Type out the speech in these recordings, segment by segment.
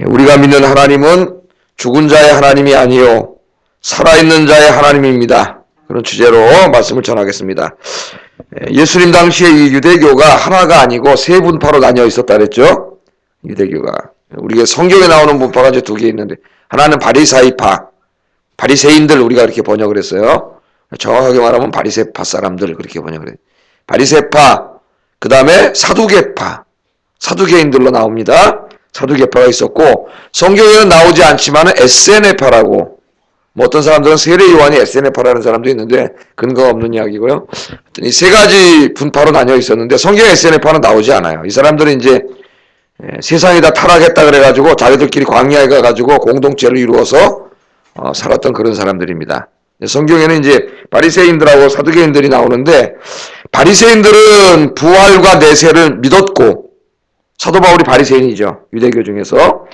우리가 믿는 하나님은 죽은 자의 하나님이 아니요 살아있는 자의 하나님입니다. 그런 주제로 말씀을 전하겠습니다. 예수님 당시에 이 유대교가 하나가 아니고 세 분파로 나뉘어 있었다 그랬죠. 유대교가 우리가 성경에 나오는 분파가 이제 두 개 있는데, 하나는 바리사이파, 바리새인들 우리가 이렇게 번역을 했어요. 정확하게 말하면 바리새파 사람들 그렇게 번역을 해요. 바리새파, 그 다음에 사두개파, 사두개인들로 나옵니다. 사두개파가 있었고, 성경에는 나오지 않지만 에세네파라고, 뭐 어떤 사람들은 세례 요한이 에세네파라는 사람도 있는데 근거가 없는 이야기고요. 이 세 가지 분파로 나뉘어 있었는데 성경에 에세네파는 나오지 않아요. 이 사람들은 이제 세상이 다 타락했다 그래가지고 자기들끼리 광야에 가가지고 공동체를 이루어서 살았던 그런 사람들입니다. 성경에는 이제 바리새인들하고 사두개인들이 나오는데, 바리새인들은 부활과 내세를 믿었고, 사도 바울이 바리새인이죠. 유대교 중에서.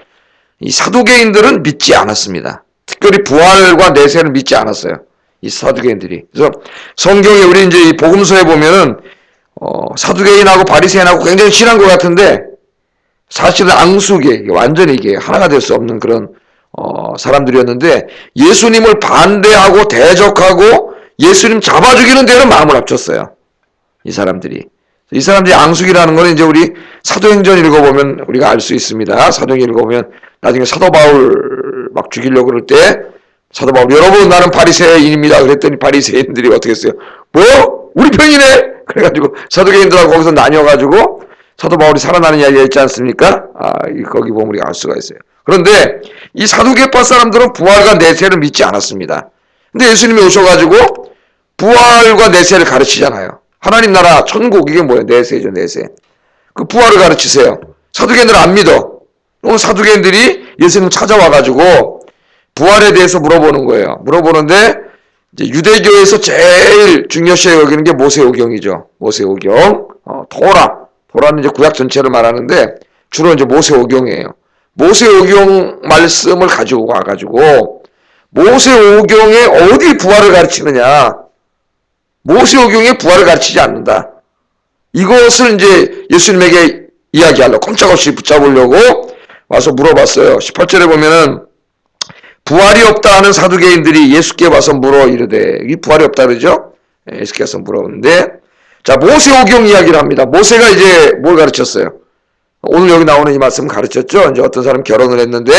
이 사두개인들은 믿지 않았습니다. 특별히 부활과 내세를 믿지 않았어요. 이 사두개인들이. 그래서 성경에 우리 이제 이 복음서에 보면은 사두개인하고 바리새인하고 굉장히 친한 것 같은데, 사실은 앙숙의 완전히 이게 하나가 될 수 없는 그런 사람들이었는데, 예수님을 반대하고 대적하고 예수님 잡아 죽이는 데는 마음을 합쳤어요. 이 사람들이 앙숙이라는 거는 이제 우리 사도행전 읽어보면 우리가 알 수 있습니다. 사도행전 읽어보면 나중에 사도 바울 막 죽이려고 그럴 때 사도 바울, 여러분 나는 바리새인입니다 그랬더니 바리새인들이 어떻게 했어요? 뭐? 우리 편이네? 그래가지고 사도개인들하고 거기서 나뉘어가지고 사도 바울이 살아나는 이야기가 있지 않습니까? 거기 보면 우리가 알 수가 있어요. 그런데 이 사두개파 사람들은 부활과 내세를 믿지 않았습니다. 근데 예수님이 오셔가지고 부활과 내세를 가르치잖아요. 하나님 나라 천국, 이게 뭐예요? 내세죠, 내세. 그 부활을 가르치세요. 사두개인들은 안 믿어. 오늘 사두개인들이 예수님 찾아와가지고 부활에 대해서 물어보는 거예요. 물어보는데 이제 유대교에서 제일 중요시 여기는 게 모세오경이죠. 모세오경, 토라는 이제 구약 전체를 말하는데 주로 이제 모세오경이에요. 모세오경 말씀을 가지고 와가지고 모세오경에 어디 부활을 가르치느냐? 모세오경에 부활을 가르치지 않는다. 이것을 이제 예수님에게 이야기하려고 꼼짝없이 붙잡으려고 와서 물어봤어요. 18절에 보면은 부활이 없다 하는 사두개인들이 예수께 와서 물어 이르되, 이 부활이 없다 그러죠? 예수께 와서 물어보는데, 자, 모세오경 이야기를 합니다. 모세가 이제 뭘 가르쳤어요? 오늘 여기 나오는 이 말씀 가르쳤죠? 이제 어떤 사람 결혼을 했는데,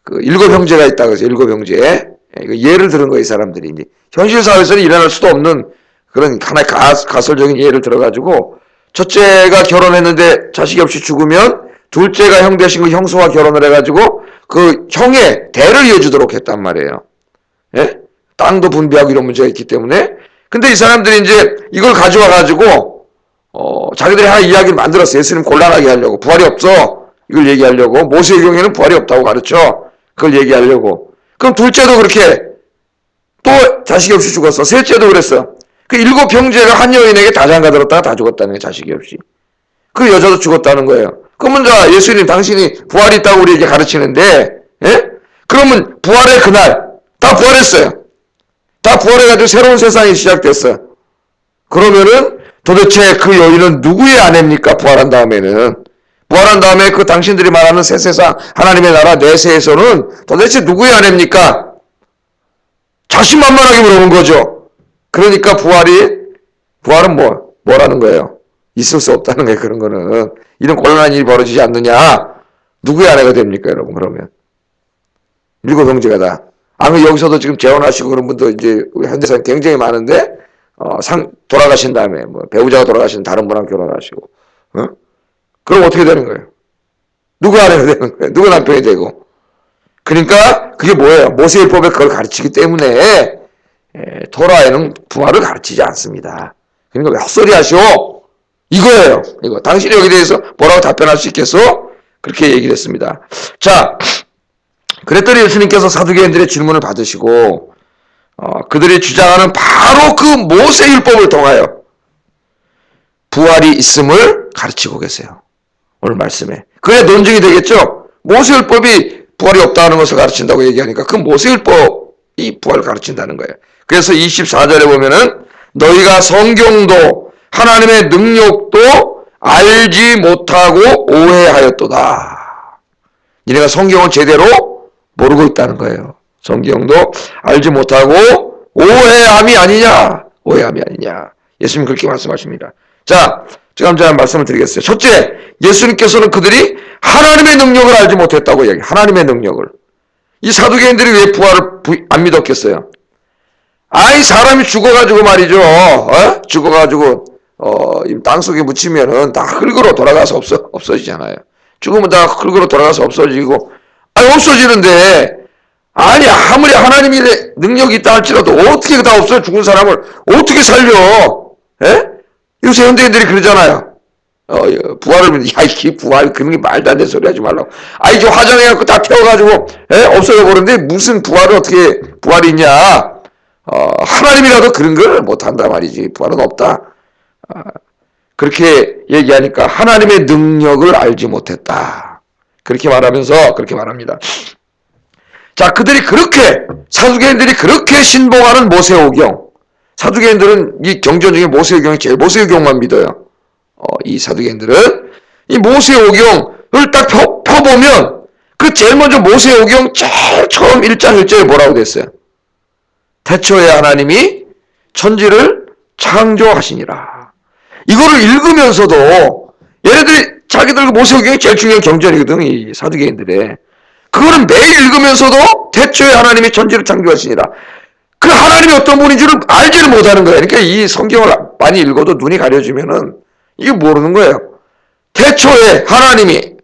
그 7 형제가 있다 그래서 7 형제. 예를 들은 거예요, 이 사람들이. 이제 현실 사회에서는 일어날 수도 없는 그런 하나의 가설적인 예를 들어가지고, 첫째가 결혼했는데 자식이 없이 죽으면 둘째가 형 대신 그 형수와 결혼을 해가지고 그 형의 대를 이어주도록 했단 말이에요. 예? 땅도 분배하고 이런 문제가 있기 때문에. 근데 이 사람들이 이제 이걸 가져와가지고 자기들이 하나 이야기를 만들었어요. 예수님 곤란하게 하려고. 부활이 없어. 이걸 얘기하려고. 모세오경에는 부활이 없다고 가르쳐. 그걸 얘기하려고. 그럼 둘째도 그렇게 또 자식이 없이 죽었어. 셋째도 그랬어. 그 7 형제가 한 여인에게 다 장가들었다가 다 죽었다는 거예요. 자식이 없이. 그 여자도 죽었다는 거예요. 그러면 자, 예수님 당신이 부활이 있다고 우리에게 가르치는데, 예? 그러면 부활의 그날 다 부활했어요. 다 부활해가지고 새로운 세상이 시작됐어. 그러면은 도대체 그 여인은 누구의 아내입니까? 부활한 다음에는. 부활한 다음에 그 당신들이 말하는 새 세상, 하나님의 나라 내세에서는 도대체 누구의 아내입니까? 자신만만하게 물어본 거죠. 그러니까 부활은 뭐라는 거예요? 있을 수 없다는 거예요, 그런 거는. 이런 곤란한 일이 벌어지지 않느냐? 누구의 아내가 됩니까, 여러분, 그러면? 7 형제가 다. 여기서도 지금 재혼하시고 그런 분도 이제 현대사는 굉장히 많은데, 돌아가신 다음에, 배우자가 돌아가신 다른 분하고 결혼하시고, 그럼 어떻게 되는 거예요? 누구 아내가 되는 거예요? 누구 남편이 되고. 그러니까, 그게 뭐예요? 모세율법에 그걸 가르치기 때문에, 토라에는 부활을 가르치지 않습니다. 그러니까 왜 헛소리 하시오? 이거예요. 이거. 당신이 여기 대해서 뭐라고 답변할 수 있겠어? 그렇게 얘기를 했습니다. 자, 그랬더니 예수님께서 사두개인들의 질문을 받으시고 그들이 주장하는 바로 그 모세율법을 통하여 부활이 있음을 가르치고 계세요. 오늘 말씀에. 그래 논증이 되겠죠? 모세율법이 부활이 없다는 것을 가르친다고 얘기하니까 그 모세율법이 부활을 가르친다는 거예요. 그래서 24절에 보면은 너희가 성경도 하나님의 능력도 알지 못하고 오해하였도다. 니네가 성경을 제대로 모르고 있다는 거예요. 성경도 알지 못하고 오해함이 아니냐. 오해함이 아니냐. 예수님 그렇게 말씀하십니다. 자, 제가 한번 말씀을 드리겠어요. 첫째, 예수님께서는 그들이 하나님의 능력을 알지 못했다고 이야기해요. 하나님의 능력을. 이 사두개인들이 왜 부활을 안 믿었겠어요? 아이, 사람이 죽어가지고 말이죠. 죽어가지고 땅속에 묻히면은 다 흙으로 돌아가서 없어지잖아요. 죽으면 다 흙으로 돌아가서 없어지고, 없어지는데, 아니, 아무리 하나님의 능력이 있다 할지라도 어떻게 다 없어져? 죽은 사람을 어떻게 살려? 요새 현대인들이 그러잖아요. 부활을, 이 부활, 그런 게 말도 안 되는 소리 하지 말라고. 이제 화장해갖고 다 태워가지고, 없어져 버렸는데 무슨 부활을 어떻게, 부활이 있냐? 하나님이라도 그런 걸 못한다 말이지. 부활은 없다. 그렇게 얘기하니까 하나님의 능력을 알지 못했다. 그렇게 말하면서 그렇게 말합니다. 자, 사두개인들이 그렇게 신봉하는 모세오경. 사두개인들은 이 경전 중에 모세오경이 제일 모세오경만 믿어요. 이 사두개인들은 이 모세오경을 딱 펴보면 그 제일 먼저 모세오경 제일 처음 1장 1절에 뭐라고 됐어요? 태초에 하나님이 천지를 창조하시니라. 이거를 읽으면서도 얘네들이 자기들 모세오경이 제일 중요한 경전이거든, 이 사두개인들의. 그거는 매일 읽으면서도 태초에 하나님이 천지를 창조하시니라. 그 하나님이 어떤 분인지를 알지를 못하는 거예요. 그러니까 이 성경을 많이 읽어도 눈이 가려지면은 이게 모르는 거예요. 태초에 하나님이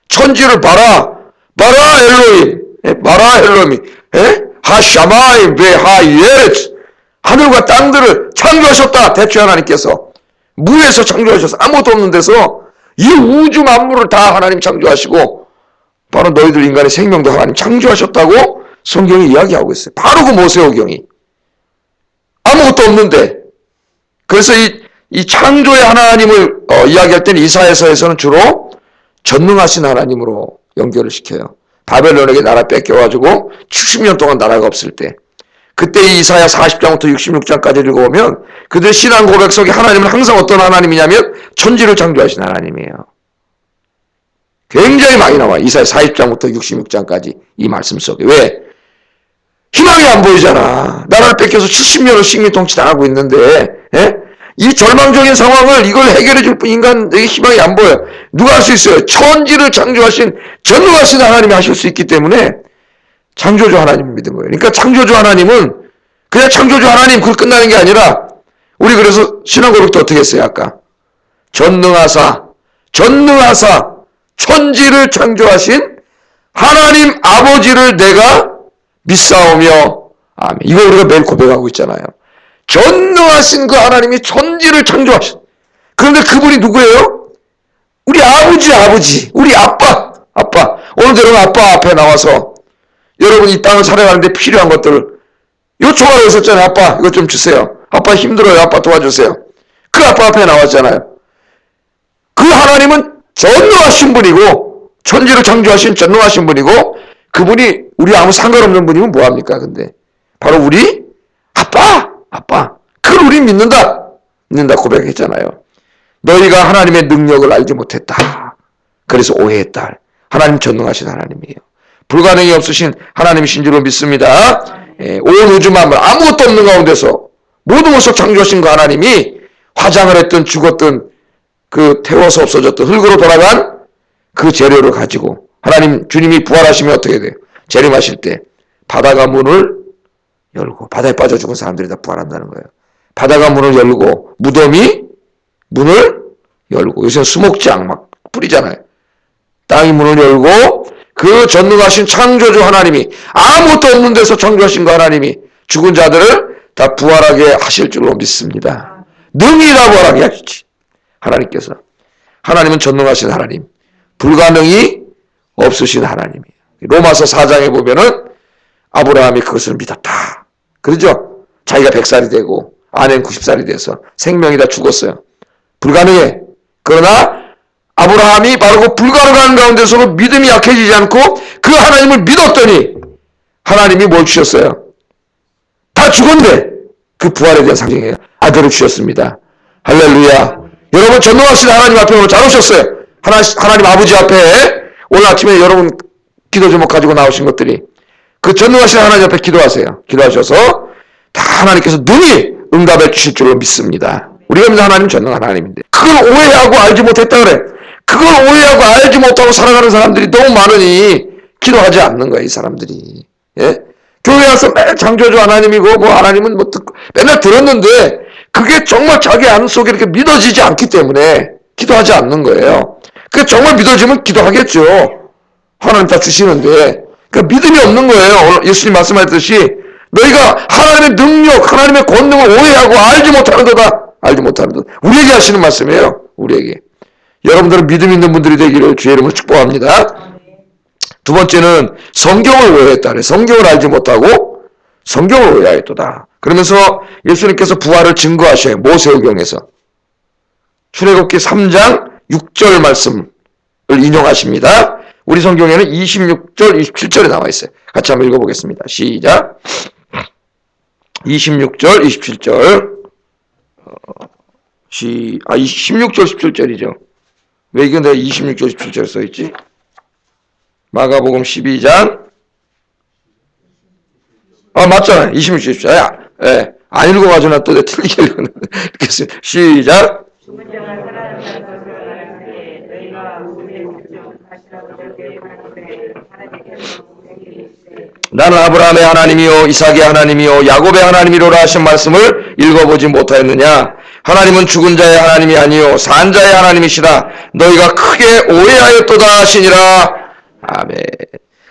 천지를 바라 엘로힘, 하샤마임 베하예레츠, 하늘과 땅들을 창조하셨다. 태초에 하나님께서 무에서 창조하셔서 아무것도 없는 데서 이 우주 만물을 다 하나님 창조하시고 바로 너희들 인간의 생명도 하나님 창조하셨다고 성경이 이야기하고 있어요. 바로 그 모세오경이. 아무것도 없는데. 그래서 이 창조의 하나님을 이야기할 때는 이사야서에서는 주로 전능하신 하나님으로 연결을 시켜요. 바벨론에게 나라 뺏겨가지고 70년 동안 나라가 없을 때. 그때 이 이사야 40장부터 66장까지 읽어보면 그들의 신앙 고백 속에 하나님은 항상 어떤 하나님이냐면 천지를 창조하신 하나님이에요. 굉장히 많이 나와요. 이사야 40장부터 66장까지 이 말씀 속에. 왜? 희망이 안 보이잖아. 나라를 뺏겨서 70년을 식민통치 당하고 있는데 이 절망적인 상황을 이걸 해결해 줄 뿐 인간에게 희망이 안 보여. 누가 할 수 있어요? 천지를 창조하신 전능하신 하나님이 하실 수 있기 때문에 창조주 하나님을 믿은 거예요. 그러니까 창조주 하나님은 그냥 창조주 하나님 그걸 끝나는 게 아니라 우리 그래서 신앙 고백도 어떻게 했어요? 아까 전능하사 천지를 창조하신 하나님 아버지를 내가 믿사오며 아멘. 이거 우리가 매일 고백하고 있잖아요. 전능하신 그 하나님이 천지를 창조하신. 그런데 그분이 누구예요? 우리 아버지, 우리 아빠. 오늘 여러분 아빠 앞에 나와서 여러분 이 땅을 살아가는데 필요한 것들을 요청하고 있었잖아요. 아빠 이것 좀 주세요. 아빠 힘들어요. 아빠 도와주세요. 그 아빠 앞에 나왔잖아요. 그 하나님은 전능하신 분이고 천지를 창조하신 전능하신 분이고 그분이 우리 아무 상관없는 분이면 뭐합니까? 근데 바로 우리 아빠 그걸 우리 믿는다 고백했잖아요. 너희가 하나님의 능력을 알지 못했다. 그래서 오해했다. 하나님 전능하신 하나님이에요. 불가능이 없으신 하나님이신 줄로 믿습니다. 온 우주 만물 아무것도 없는 가운데서 모든 것을 창조하신 그 하나님이 화장을 했든 죽었든 그 태워서 없어졌던 흙으로 돌아간 그 재료를 가지고 하나님 주님이 부활하시면 어떻게 돼요? 재림하실 때 바다가 문을 열고 바다에 빠져 죽은 사람들이 다 부활한다는 거예요. 바다가 문을 열고 무덤이 문을 열고 요새 수목장 막 뿌리잖아요. 땅이 문을 열고 그 전능하신 창조주 하나님이 아무것도 없는 데서 창조하신 그 하나님이 죽은 자들을 다 부활하게 하실 줄로 믿습니다. 능히 다 부활하게 하시지. 하나님께서. 하나님은 전능하신 하나님. 불가능이 없으신 하나님이에요. 로마서 4장에 보면은 아브라함이 그것을 믿었다. 그러죠? 자기가 100살이 되고 아내는 90살이 돼서 생명이 다 죽었어요. 불가능해. 그러나 아브라함이 바로 그 불가능한 가운데서도 믿음이 약해지지 않고 그 하나님을 믿었더니 하나님이 뭘 주셨어요? 다 죽었는데 그 부활에 대한 상징이에요. 아들을 주셨습니다. 할렐루야. 여러분 전능하신 하나님 앞에 오늘 잘 오셨어요. 하나님 아버지 앞에 오늘 아침에 여러분 기도 제목 가지고 나오신 것들이. 그 전능하신 하나님 앞에 기도하세요. 기도하셔서 다 하나님께서 능히 응답해 주실 줄로 믿습니다. 우리가 믿는 하나님 전능한 하나님인데 그걸 오해하고 알지 못했다 그래. 그걸 오해하고 알지 못하고 살아가는 사람들이 너무 많으니 기도하지 않는 거야, 이 사람들이. 예? 교회 와서 매일 창조주 하나님이고 뭐 하나님은 뭐 듣고 맨날 들었는데 그게 정말 자기 안 속에 이렇게 믿어지지 않기 때문에 기도하지 않는 거예요. 그게 정말 믿어지면 기도하겠죠. 하나님 다 주시는데. 그러니까 믿음이 없는 거예요. 오늘 예수님 말씀하셨듯이 너희가 하나님의 능력, 하나님의 권능을 오해하고 알지 못하는도다. 알지 못하는도다. 우리에게 하시는 말씀이에요. 우리에게. 여러분들은 믿음 있는 분들이 되기를 주의 이름으로 축복합니다. 두 번째는 성경을 오해했다. 성경을 알지 못하고 성경을 오해하였도다. 그러면서 예수님께서 부활을 증거하셔요. 모세오경에서. 출애굽기 3장 6절 말씀을 인용하십니다. 우리 성경에는 26절, 27절에 나와 있어요. 같이 한번 읽어보겠습니다. 시작. 26절, 27절. 16절, 17절이죠. 왜 이게 내가 26절, 17절 써있지? 마가복음 12장. 맞잖아. 26절, 17절. 야, 예. 안 읽어가지고 나 또 내가 틀리게 읽었는데. 시작. 나는 아브라함의 하나님이요 이삭의 하나님이요 야곱의 하나님이로라 하신 말씀을 읽어보지 못하였느냐. 하나님은 죽은 자의 하나님이 아니요 산 자의 하나님이시다. 너희가 크게 오해하였도다 하시니라. 아멘.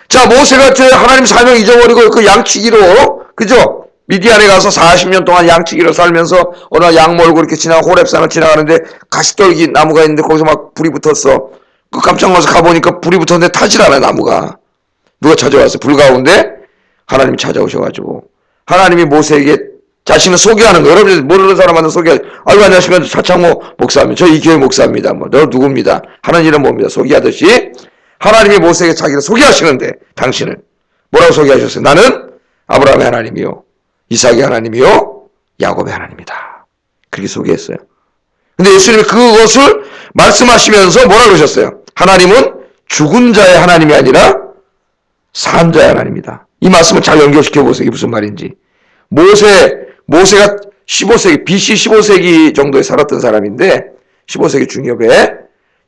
자, 모세가 하나님 사명 잊어버리고 그 양치기로, 그죠? 미디안에 가서 40년 동안 양치기로 살면서 어느 날 양 몰고 이렇게 호렙산을 지나가는데 가시떨기 나무가 있는데 거기서 막 불이 붙었어. 그 깜짝 놀라서 가보니까 불이 붙었는데 타질 않아, 나무가. 누가 찾아왔어? 불 가운데 하나님이 찾아오셔가지고 하나님이 모세에게 자신을 소개하는 거예요. 여러분들 모르는 사람한테 소개하죠. 아이고, 안녕하십니까. 차창모 목사입니다. 저 이 교회 목사입니다. 뭐, 너 누굽니다. 하는 일은 뭡니다. 소개하듯이 하나님이 모세에게 자기를 소개하시는데 당신을 뭐라고 소개하셨어요? 나는 아브라함의 하나님이요 이삭의 하나님이요 야곱의 하나님이다. 그렇게 소개했어요. 근데 예수님이 그것을 말씀하시면서 뭐라고 그러셨어요? 하나님은 죽은 자의 하나님이 아니라 산 자의 하나님이다. 이 말씀을 잘 연결시켜 보세요. 이게 무슨 말인지. 모세가 15세기, BC 15세기 정도에 살았던 사람인데 15세기 중엽에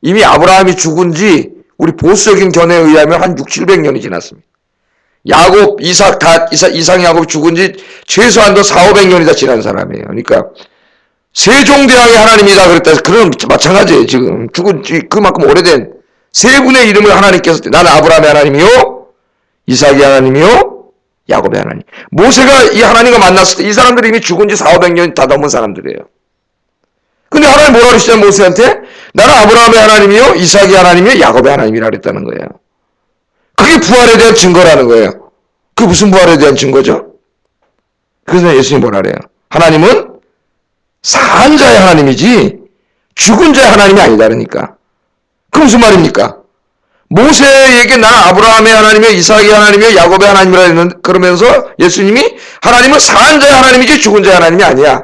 이미 아브라함이 죽은 지 우리 보수적인 견해에 의하면 한 600~700년이 지났습니다. 야곱, 이삭, 야곱이 죽은 지 최소한도 400~500년이 다 지난 사람이에요. 그러니까 세종대왕의 하나님이다 그랬다. 그런 마찬가지예요. 지금 죽은 지 그만큼 오래된 세 분의 이름을 하나님께서 나는 아브라함의 하나님이요 이삭의 하나님이요 야곱의 하나님. 모세가 이 하나님과 만났을 때 이 사람들이 이미 죽은 지 400~500년이 다 넘은 사람들이에요. 근데 하나님 뭐라 그러시냐 모세한테? 나는 아브라함의 하나님이요 이삭의 하나님이요 야곱의 하나님이라 그랬다는 거예요. 그게 부활에 대한 증거라는 거예요. 그게 무슨 부활에 대한 증거죠? 그래서 예수님이 뭐라 그래요? 하나님은 산 자의 하나님이지 죽은 자의 하나님이 아니다 그러니까. 그게 무슨 말입니까? 모세에게 나 아브라함의 하나님이요 이삭의 하나님이요 야곱의 하나님이라 그러면서 예수님이 하나님은 산 자의 하나님이지 죽은 자의 하나님이 아니야.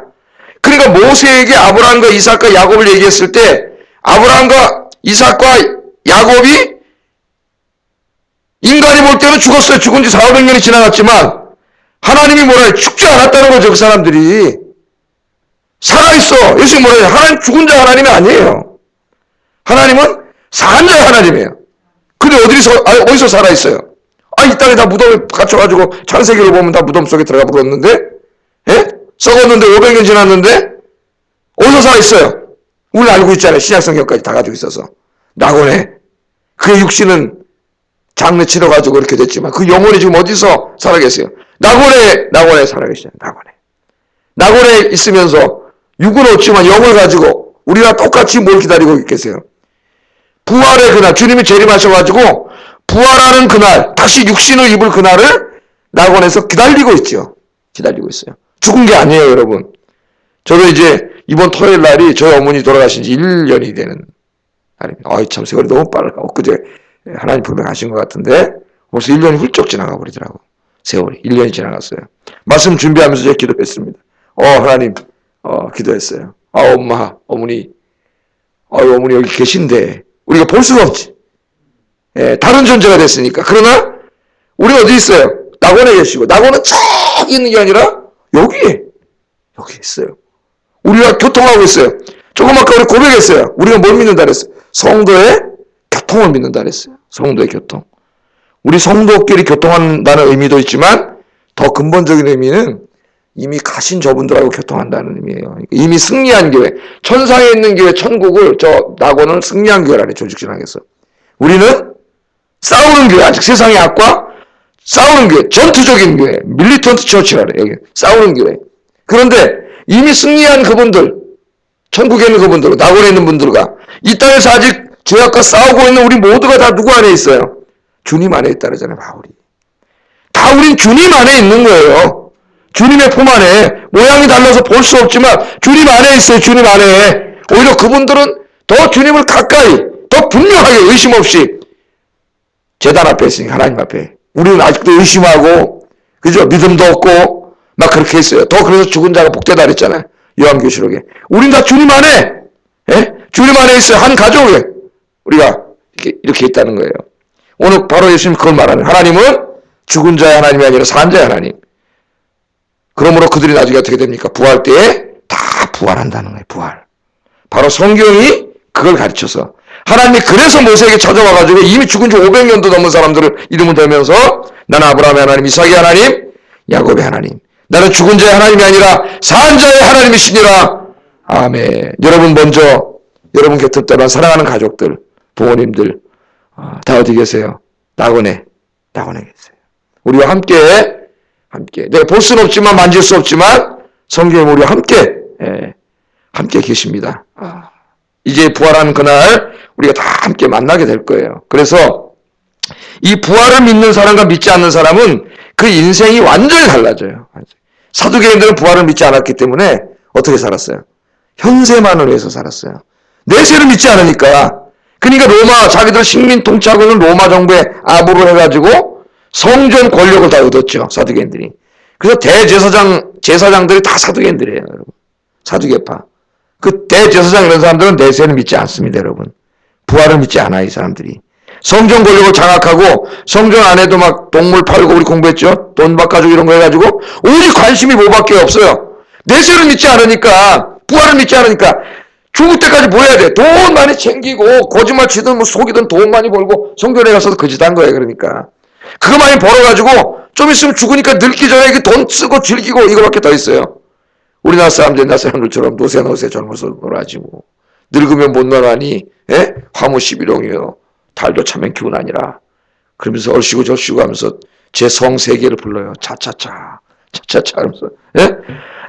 그러니까 모세에게 아브라함과 이삭과 야곱을 얘기했을 때 아브라함과 이삭과 야곱이 인간이 볼 때는 죽었어요. 죽은 지 400~500년이 지나갔지만 하나님이 뭐라 해요? 죽지 않았다는 거죠. 그 사람들이. 살아있어. 예수님이 뭐라 해요? 하나님 죽은 자 하나님이 아니에요. 하나님은 산 자의 하나님이에요. 근데 어디서 살아있어요? 이 땅에 다 무덤에 갇혀가지고 창세기를 보면 다 무덤 속에 들어가 버렸는데? 예? 썩었는데 500년 지났는데? 어디서 살아있어요? 우리는 알고 있잖아요. 신약성경까지 다 가지고 있어서. 낙원에. 그의 육신은 장례 치러가지고 이렇게 됐지만 그 영혼이 지금 어디서 살아계세요? 낙원에 살아계시잖아요. 낙원에 있으면서 육은 없지만 영을 가지고 우리가 똑같이 뭘 기다리고 계세요? 부활의 그날, 주님이 재림하셔가지고 부활하는 그날, 다시 육신을 입을 그날을 낙원에서 기다리고 있죠. 기다리고 있어요. 죽은 게 아니에요, 여러분. 저도 이제 이번 토요일 날이 저희 어머니 돌아가신 지 1년이 되는 날입니다. 참 세월이 너무 빨라. 엊그제 하나님 품에 가신 것 같은데 벌써 1년이 훌쩍 지나가 버리더라고. 세월이 1년이 지나갔어요. 말씀 준비하면서 제가 기도했습니다. 하나님, 기도했어요. 엄마, 어머니, 어머니 여기 계신데 우리가 볼 수가 없지. 다른 존재가 됐으니까. 그러나 우리 어디 있어요? 낙원에 계시고, 낙원은 저기 있는 게 아니라 여기 있어요. 우리가 교통하고 있어요. 조금 아까 우리 고백했어요. 우리가 뭘 믿는다 그랬어요? 성도의 교통을 믿는다 그랬어요. 성도의 교통. 우리 성도끼리 교통한다는 의미도 있지만 더 근본적인 의미는 이미 가신 저분들하고 교통한다는 의미예요. 이미 승리한 교회, 천상에 있는 교회, 천국을 저 낙원은 승리한 교회라네, 조직신학에서. 우리는 싸우는 교회, 아직 세상의 악과 싸우는 교회, 전투적인 교회, 밀리턴트 처치라네, 여기. 싸우는 교회. 그런데 이미 승리한 그분들, 천국에 있는 그분들, 낙원에 있는 분들과 이 땅에서 아직 죄악과 싸우고 있는 우리 모두가 다 누구 안에 있어요? 주님 안에 있다 그러잖아요, 바울이. 다 우린 주님 안에 있는 거예요. 주님의 품 안에. 모양이 달라서 볼 수 없지만 주님 안에 있어요, 주님 안에. 오히려 그분들은 더 주님을 가까이, 더 분명하게 의심 없이 제단 앞에 있으니까, 하나님 앞에. 우리는 아직도 의심하고, 그죠? 믿음도 없고, 막 그렇게 했어요. 더 그래서 죽은 자가 복되다 그랬잖아요. 요한계시록에. 우린 다 주님 안에, 주님 안에 있어요. 한 가족에. 우리가 이렇게 있다는 거예요. 오늘 바로 예수님 그걸 말하는. 하나님은 죽은 자의 하나님이 아니라 산 자의 하나님. 그러므로 그들이 나중에 어떻게 됩니까? 부활 때에 다 부활한다는 거예요. 부활. 바로 성경이 그걸 가르쳐서. 하나님이 그래서 모세에게 찾아와가지고 이미 죽은 지 500년도 넘은 사람들을 이름을 대면서 나는 아브라함의 하나님, 이삭의 하나님, 야곱의 하나님. 나는 죽은 자의 하나님이 아니라 산 자의 하나님이시니라. 아멘. 여러분 먼저 여러분 곁을 떠난 사랑하는 가족들, 부모님들 다 어디 계세요? 낙원에 계세요. 우리와 함께 내가 볼 수는 없지만 만질 수 없지만 성경에 우리와 함께 계십니다. 이제 부활하는 그날 우리가 다 함께 만나게 될 거예요. 그래서 이 부활을 믿는 사람과 믿지 않는 사람은 그 인생이 완전히 달라져요. 사두개인들은 부활을 믿지 않았기 때문에 어떻게 살았어요? 현세만을 위해서 살았어요. 내세를 믿지 않으니까. 그러니까 로마, 자기들 식민 통치하고 있는 로마 정부에 아부를 해가지고 성전 권력을 다 얻었죠, 사두개인들이. 그래서 제사장들이 다 사두개인들이에요, 여러분. 사두개파. 그 대제사장 이런 사람들은 내세를 믿지 않습니다, 여러분. 부활을 믿지 않아요, 이 사람들이. 성전 권력을 장악하고 성전 안에도 막 동물 팔고 우리 공부했죠? 돈 바꿔주고 이런 거 해가지고 오직 관심이 뭐밖에 없어요. 내세를 믿지 않으니까, 부활을 믿지 않으니까 죽을 때까지 뭐 해야 돼? 돈 많이 챙기고 거짓말 치든 뭐 속이든 돈 많이 벌고 성전에 가서도 거짓한 거예요, 그러니까. 그거 많이 벌어가지고 좀 있으면 죽으니까 늙기 전에 돈 쓰고 즐기고 이거밖에 더 있어요. 우리나라 사람들, 옛날 사람들처럼 노세 젊어서 놀아지고 늙으면 못 놀아니 화무 11홍이요 달도 차면 기운 아니라 그러면서 얼씨구 절씨구 하면서 제 성 세계를 불러요. 차차차 하면서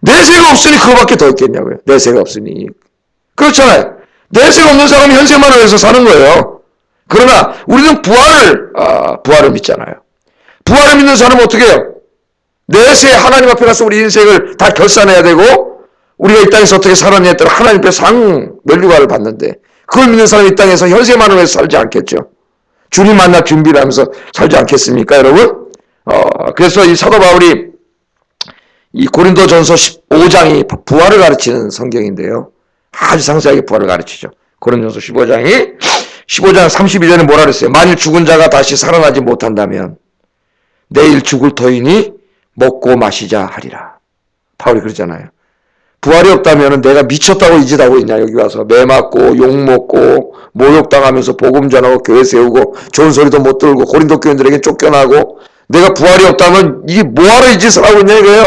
내세가 없으니 그거밖에 더 있겠냐고요. 내세가 없으니. 그렇잖아요. 내세가 없는 사람이 현세만을 위해서 사는 거예요. 그러나 우리는 부활을 믿잖아요. 부활을 믿는 사람은 어떻게 해요? 내세 하나님 앞에 가서 우리 인생을 다 결산해야 되고 우리가 이 땅에서 어떻게 살았냐에 따라 하나님 앞에 면류관을 받는데 그걸 믿는 사람이 이 땅에서 현세만을 위해서 살지 않겠죠. 주님 만나 준비를 하면서 살지 않겠습니까, 여러분? 그래서 이 사도 바울이 이 고린도전서 15장이 부활을 가르치는 성경인데요. 아주 상세하게 부활을 가르치죠. 고린도전서 15장 32절에 뭐라 그랬어요? 만일 죽은 자가 다시 살아나지 못한다면 내일 죽을 터이니 먹고 마시자 하리라. 바울이 그러잖아요. 부활이 없다면 내가 미쳤다고 이 짓 하고 있냐, 여기 와서 매 맞고 욕먹고 모욕당하면서 복음 전하고 교회 세우고 좋은 소리도 못 들고 고린도 교인들에게 쫓겨나고 내가 부활이 없다면 이게 뭐하러 이 짓을 하고 있냐 이거예요.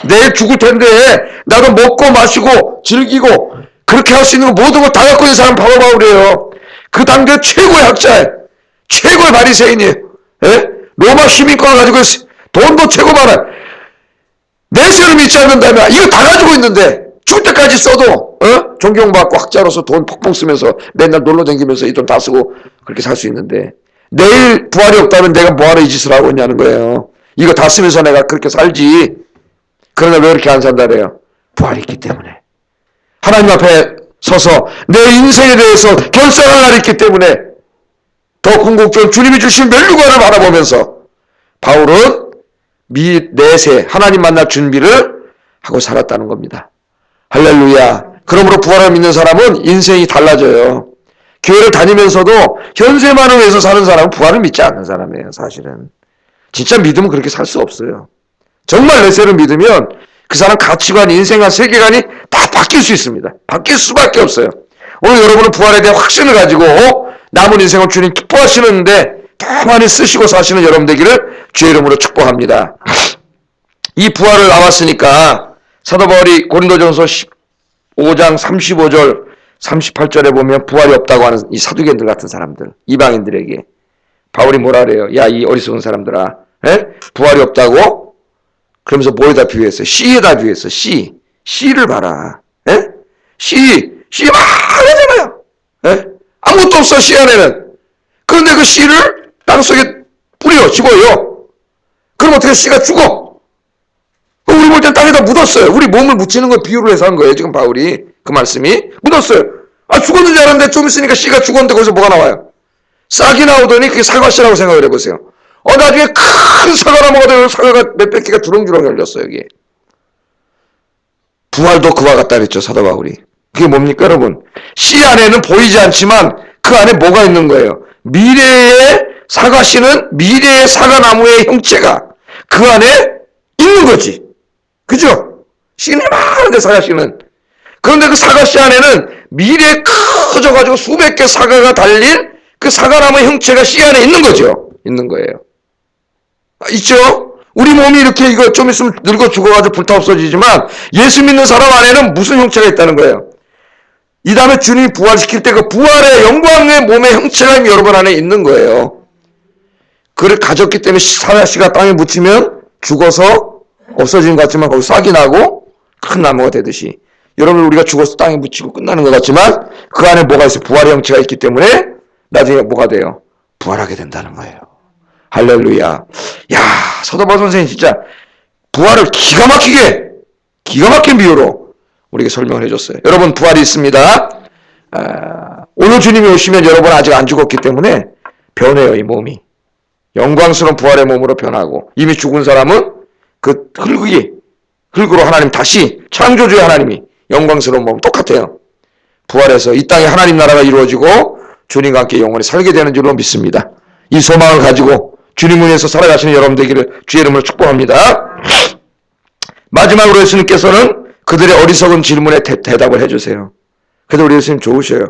내일 죽을 텐데 나도 먹고 마시고 즐기고 그렇게 할 수 있는 거 모든 걸 다 갖고 있는 사람 바로 바울이에요. 그 당대 최고의 학자예요. 최고의 바리새인이에요. 로마 시민권을 가지고 돈도 최고 많아요. 내세를 믿지 않는다면 이거 다 가지고 있는데 죽을 때까지 써도 존경받고 학자로서 돈 펑펑 쓰면서 맨날 놀러 다니면서 이 돈 다 쓰고 그렇게 살 수 있는데 내일 부활이 없다면 내가 뭐하러 이 짓을 하고 있냐는 거예요. 이거 다 쓰면서 내가 그렇게 살지. 그러나 왜 이렇게 안 산다래요? 부활이 있기 때문에. 하나님 앞에 서서 내 인생에 대해서 결산할 날이 있기 때문에 더 궁극적으로 주님이 주신 면류관을 바라보면서 바울은 내세 하나님 만날 준비를 하고 살았다는 겁니다. 할렐루야. 그러므로 부활을 믿는 사람은 인생이 달라져요. 교회를 다니면서도 현세만을 위해서 사는 사람은 부활을 믿지 않는 사람이에요. 사실은. 진짜 믿으면 그렇게 살 수 없어요. 정말 메시아를 믿으면 그 사람 가치관, 인생관, 세계관이 다 바뀔 수 있습니다. 바뀔 수밖에 없어요. 오늘 여러분은 부활에 대한 확신을 가지고 남은 인생을 주님 기뻐하시는데 더 많이 쓰시고 사시는 여러분 되기를 주의 이름으로 축복합니다. 이 부활을 나왔으니까 사도 바울이 고린도전서 15장 35절 38절에 보면 부활이 없다고 하는 이 사두개인들 같은 사람들, 이방인들에게 바울이 뭐라 그래요? 야, 이 어리석은 사람들아, 에? 부활이 없다고? 그러면서 뭐에다 비유했어요? 씨에다 비유했어요. 씨를 봐라. 에? 씨 많아잖아요. 에? 아무것도 없어, 씨 안에는. 그런데 그 씨를 땅속에 뿌려 집어요. 그럼 어떻게 씨가 죽어? 우리 볼 땐 땅에다 묻었어요. 우리 몸을 묻히는 걸 비유를 해서 한 거예요. 지금 바울이 그 말씀이 묻었어요. 죽었는 줄 알았는데 좀 있으니까 씨가 죽었는데 거기서 뭐가 나와요? 싹이 나오더니 그게 사과씨라고 생각을 해보세요. 나중에 큰 사과나무가 되면 사과가 몇백 개가 주렁주렁 열렸어요. 여기에. 부활도 그와 같다 그랬죠. 사도 바울이. 그게 뭡니까 여러분? 씨 안에는 보이지 않지만 그 안에 뭐가 있는 거예요? 미래의 사과씨는 미래의 사과나무의 형체가 그 안에 있는 거지. 그죠? 씨는 많은데 사과씨는. 그런데 그 사과씨 안에는 미래에 커져가지고 수백 개 사과가 달린 그 사과나무의 형체가 씨 안에 있는 거죠. 있는 거예요. 있죠? 우리 몸이 이렇게 이거 좀 있으면 늙어 죽어가지고 불타 없어지지만 예수 믿는 사람 안에는 무슨 형체가 있다는 거예요? 이 다음에 주님이 부활시킬 때 그 부활의 영광의 몸의 형체가 여러분 안에 있는 거예요. 그를 가졌기 때문에 사과씨가 땅에 묻히면 죽어서 없어지는 것 같지만 거기 싹이 나고 큰 나무가 되듯이 여러분 우리가 죽어서 땅에 묻히고 끝나는 것 같지만 그 안에 뭐가 있어요? 부활의 형체가 있기 때문에 나중에 뭐가 돼요? 부활하게 된다는 거예요. 할렐루야. 야, 사도 바울 선생님 진짜 부활을 기가 막힌 비유로 우리에게 설명을 해줬어요. 여러분 부활이 있습니다. 오늘 주님이 오시면 여러분 아직 안 죽었기 때문에 변해요. 이 몸이. 영광스러운 부활의 몸으로 변하고 이미 죽은 사람은 그 흙으로 하나님 다시 창조주의 하나님이 영광스러운 몸 똑같아요. 부활해서 이 땅에 하나님 나라가 이루어지고 주님과 함께 영원히 살게 되는 줄로 믿습니다. 이 소망을 가지고 주님을 위해서 살아가시는 여러분 되기를 주의 이름으로 축복합니다. 마지막으로 예수님께서는 그들의 어리석은 질문에 대답을 해주세요. 그래도 우리 예수님 좋으셔요.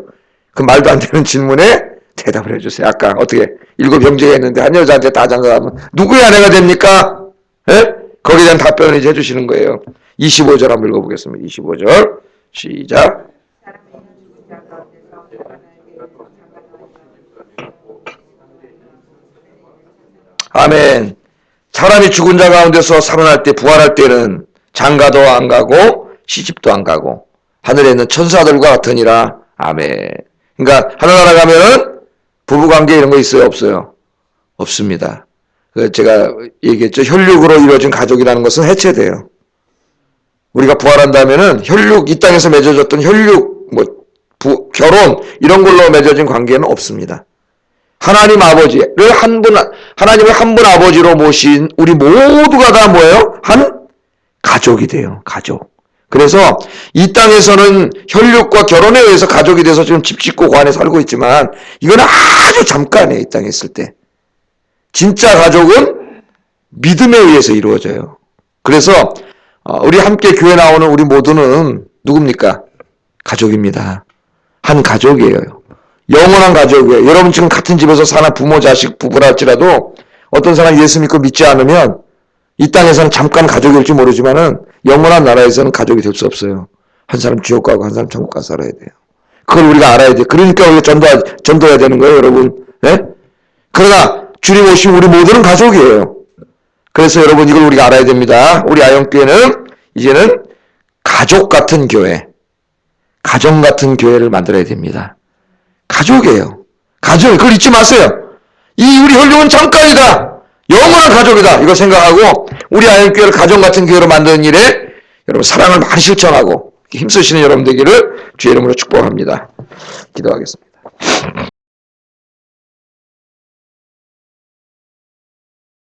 그 말도 안 되는 질문에 대답을 해주세요. 아까 어떻게 7 형제가 있는데 한 여자한테 다 장가가면 누구의 아내가 됩니까? 예? 거기에 대한 답변을 이제 해주시는 거예요. 25절 한번 읽어보겠습니다. 25절 시작. 아멘. 사람이 죽은 자 가운데서 살아날 때 부활할 때는 장가도 안 가고 시집도 안 가고 하늘에 있는 천사들과 같으니라. 아멘. 그러니까 하늘나라 가면은 부부관계 이런 거 있어요? 없어요? 없습니다. 제가 얘기했죠. 혈육으로 이루어진 가족이라는 것은 해체돼요. 우리가 부활한다면은 혈육, 이 땅에서 맺어졌던 혈육, 결혼 이런 걸로 맺어진 관계는 없습니다. 하나님 아버지를 하나님을 한 분 아버지로 모신 우리 모두가 다 뭐예요? 한 가족이 돼요. 가족. 그래서 이 땅에서는 혈육과 결혼에 의해서 가족이 돼서 지금 집 짓고 그 안에 살고 있지만 이건 아주 잠깐이에요. 이 땅에 있을 때. 진짜 가족은 믿음에 의해서 이루어져요. 그래서 우리 함께 교회 나오는 우리 모두는 누굽니까? 가족입니다. 한 가족이에요. 영원한 가족이에요. 여러분 지금 같은 집에서 사는 부모, 자식, 부부라 할지라도 어떤 사람 예수 믿고 믿지 않으면 이 땅에서는 잠깐 가족일지 모르지만은 영원한 나라에서는 가족이 될 수 없어요. 한 사람 지옥 가고 한 사람 천국 가서 살아야 돼요. 그걸 우리가 알아야 돼요. 그러니까 우리가 전도해야 되는 거예요, 여러분. 네? 그러나 주님 오시면 우리 모두는 가족이에요. 그래서 여러분 이걸 우리가 알아야 됩니다. 우리 아영교회는 이제는 가족 같은 교회, 가정 같은 교회를 만들어야 됩니다. 가족이에요. 가족, 그걸 잊지 마세요. 우리 혈육은 잠깐이다. 영원한 가족이다. 이걸 생각하고 우리 아영교회를 가정 같은 교회로 만드는 일에 여러분 사랑을 많이 실천하고 힘쓰시는 여러분 되기를 주의 이름으로 축복합니다. 기도하겠습니다.